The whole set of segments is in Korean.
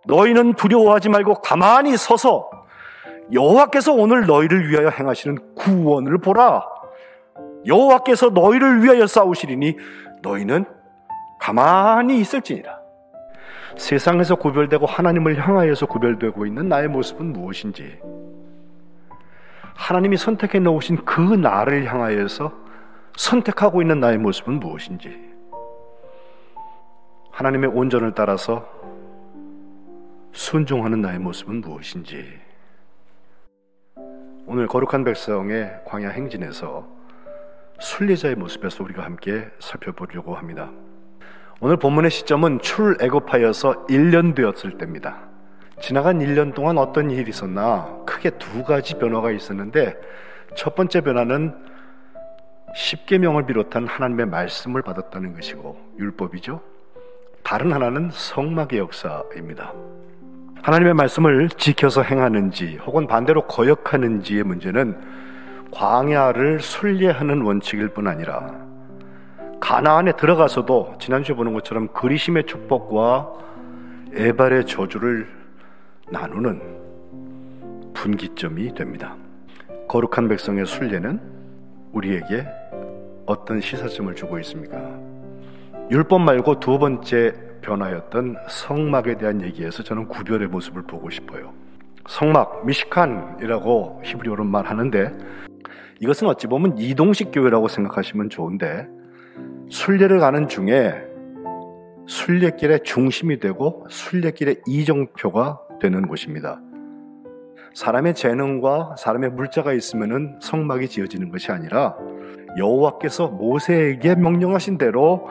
너희는 두려워하지 말고 가만히 서서 여호와께서 오늘 너희를 위하여 행하시는 구원을 보라. 여호와께서 너희를 위하여 싸우시리니 너희는 가만히 있을지니라. 세상에서 구별되고 하나님을 향하여서 구별되고 있는 나의 모습은 무엇인지, 하나님이 선택해 놓으신 그 나를 향하여서 선택하고 있는 나의 모습은 무엇인지, 하나님의 온전을 따라서 순종하는 나의 모습은 무엇인지, 오늘 거룩한 백성의 광야 행진에서 순례자의 모습에서 우리가 함께 살펴보려고 합니다. 오늘 본문의 시점은 출애굽하여서 1년 되었을 때입니다. 지나간 1년 동안 어떤 일이 있었나? 크게 두 가지 변화가 있었는데, 첫 번째 변화는 십계명을 비롯한 하나님의 말씀을 받았다는 것이고 율법이죠. 다른 하나는 성막의 역사입니다. 하나님의 말씀을 지켜서 행하는지 혹은 반대로 거역하는지의 문제는 광야를 순례하는 원칙일 뿐 아니라 가나안에 들어가서도 지난주에 보는 것처럼 그리심의 축복과 에발의 저주를 나누는 분기점이 됩니다. 거룩한 백성의 순례는 우리에게 어떤 시사점을 주고 있습니까? 율법 말고 두 번째 변화였던 성막에 대한 얘기에서 저는 구별의 모습을 보고 싶어요. 성막, 미시칸이라고 히브리어로 말하는데, 이것은 어찌 보면 이동식 교회라고 생각하시면 좋은데, 순례를 가는 중에 순례길의 중심이 되고 순례길의 이정표가 되는 곳입니다. 사람의 재능과 사람의 물자가 있으면 성막이 지어지는 것이 아니라 여호와께서 모세에게 명령하신 대로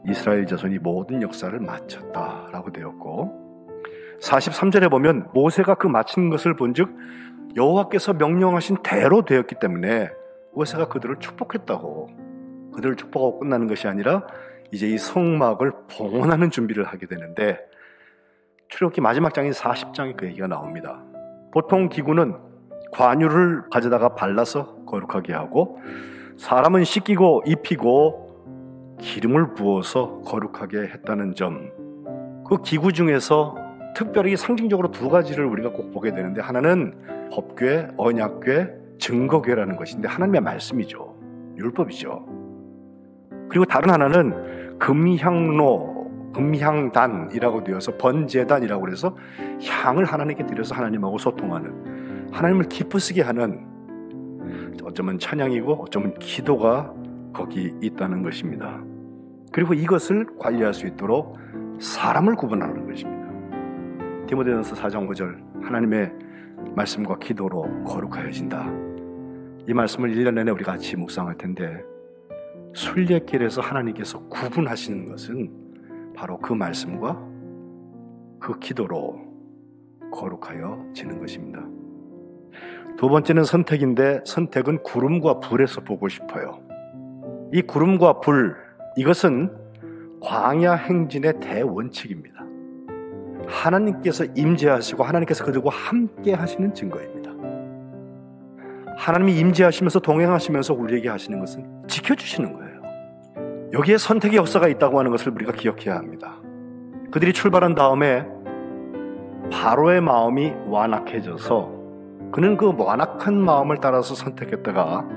이스라엘 자손이 모든 역사를 마쳤다라고 되었고, 43절에 보면 모세가 그 마친 것을 본즉 여호와께서 명령하신 대로 되었기 때문에 모세가 그들을 축복했다고, 그들을 축복하고 끝나는 것이 아니라 이제 이 성막을 봉헌하는 준비를 하게 되는데, 출애굽기 마지막 장인 40장에 그 얘기가 나옵니다. 보통 기구는 관유를 가져다가 발라서 거룩하게 하고, 사람은 씻기고 입히고 기름을 부어서 거룩하게 했다는 점, 그 기구 중에서 특별히 상징적으로 두 가지를 우리가 꼭 보게 되는데, 하나는 법궤, 언약궤, 증거궤라는 것인데 하나님의 말씀이죠. 율법이죠. 그리고 다른 하나는 금향로, 금향단이라고 되어서 번제단이라고 그래서 향을 하나님께 드려서 하나님하고 소통하는, 하나님을 기쁘시게 하는, 어쩌면 찬양이고 어쩌면 기도가 거기 있다는 것입니다. 그리고 이것을 관리할 수 있도록 사람을 구분하는 것입니다. 디모데전서 4장 5절, 하나님의 말씀과 기도로 거룩하여진다. 이 말씀을 1년 내내 우리가 같이 묵상할 텐데, 순례길에서 하나님께서 구분하시는 것은 바로 그 말씀과 그 기도로 거룩하여지는 것입니다. 두 번째는 선택인데, 선택은 구름과 불에서 보고 싶어요. 이 구름과 불, 이것은 광야 행진의 대원칙입니다. 하나님께서 임재하시고 하나님께서 그들과 함께 하시는 증거입니다. 하나님이 임재하시면서 동행하시면서 우리에게 하시는 것은 지켜주시는 거예요. 여기에 선택의 역사가 있다고 하는 것을 우리가 기억해야 합니다. 그들이 출발한 다음에 바로의 마음이 완악해져서 그는 그 완악한 마음을 따라서 선택했다가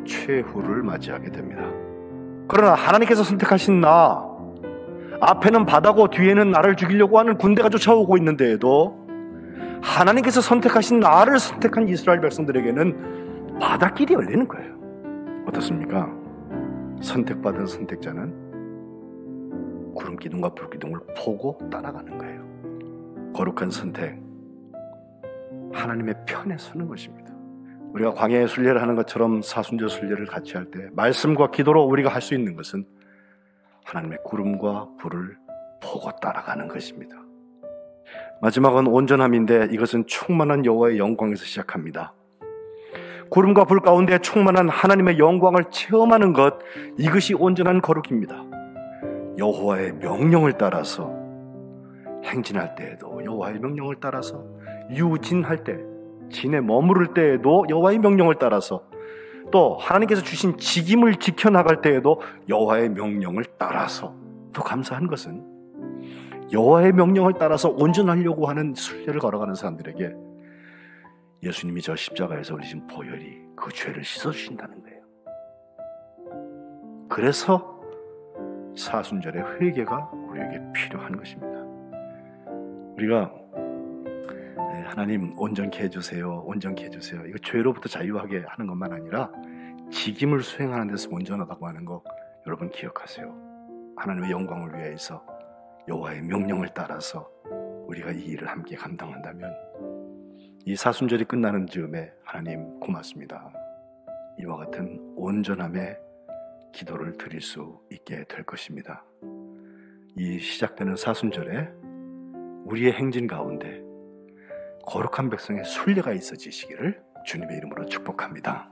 최후를 맞이하게 됩니다. 그러나 하나님께서 선택하신 나, 앞에는 바다고 뒤에는 나를 죽이려고 하는 군대가 쫓아오고 있는데도 하나님께서 선택하신 나를 선택한 이스라엘 백성들에게는 바닷길이 열리는 거예요. 어떻습니까? 선택받은 선택자는 구름 기둥과 불 기둥을 보고 따라가는 거예요. 거룩한 선택, 하나님의 편에 서는 것입니다. 우리가 광야의 순례를 하는 것처럼 사순절 순례를 같이 할 때 말씀과 기도로 우리가 할 수 있는 것은 하나님의 구름과 불을 보고 따라가는 것입니다. 마지막은 온전함인데, 이것은 충만한 여호와의 영광에서 시작합니다. 구름과 불 가운데 충만한 하나님의 영광을 체험하는 것, 이것이 온전한 거룩입니다. 여호와의 명령을 따라서 행진할 때에도 여호와의 명령을 따라서, 유진할 때, 진에 머무를 때에도 여호와의 명령을 따라서, 또 하나님께서 주신 직임을 지켜나갈 때에도 여호와의 명령을 따라서, 더 감사한 것은 여호와의 명령을 따라서 온전하려고 하는 순례를 걸어가는 사람들에게 예수님이 저 십자가에서 흘리신 보혈이 그 죄를 씻어주신다는 거예요. 그래서 사순절의 회개가 우리에게 필요한 것입니다. 우리가 하나님 온전케 해주세요, 온전케 해주세요, 이거 죄로부터 자유하게 하는 것만 아니라 직임을 수행하는 데서 온전하다고 하는 거 여러분 기억하세요. 하나님의 영광을 위해서 여호와의 명령을 따라서 우리가 이 일을 함께 감당한다면 이 사순절이 끝나는 즈음에 하나님 고맙습니다, 이와 같은 온전함의 기도를 드릴 수 있게 될 것입니다. 이 시작되는 사순절에 우리의 행진 가운데 거룩한 백성의 순례가 있어지시기를 주님의 이름으로 축복합니다.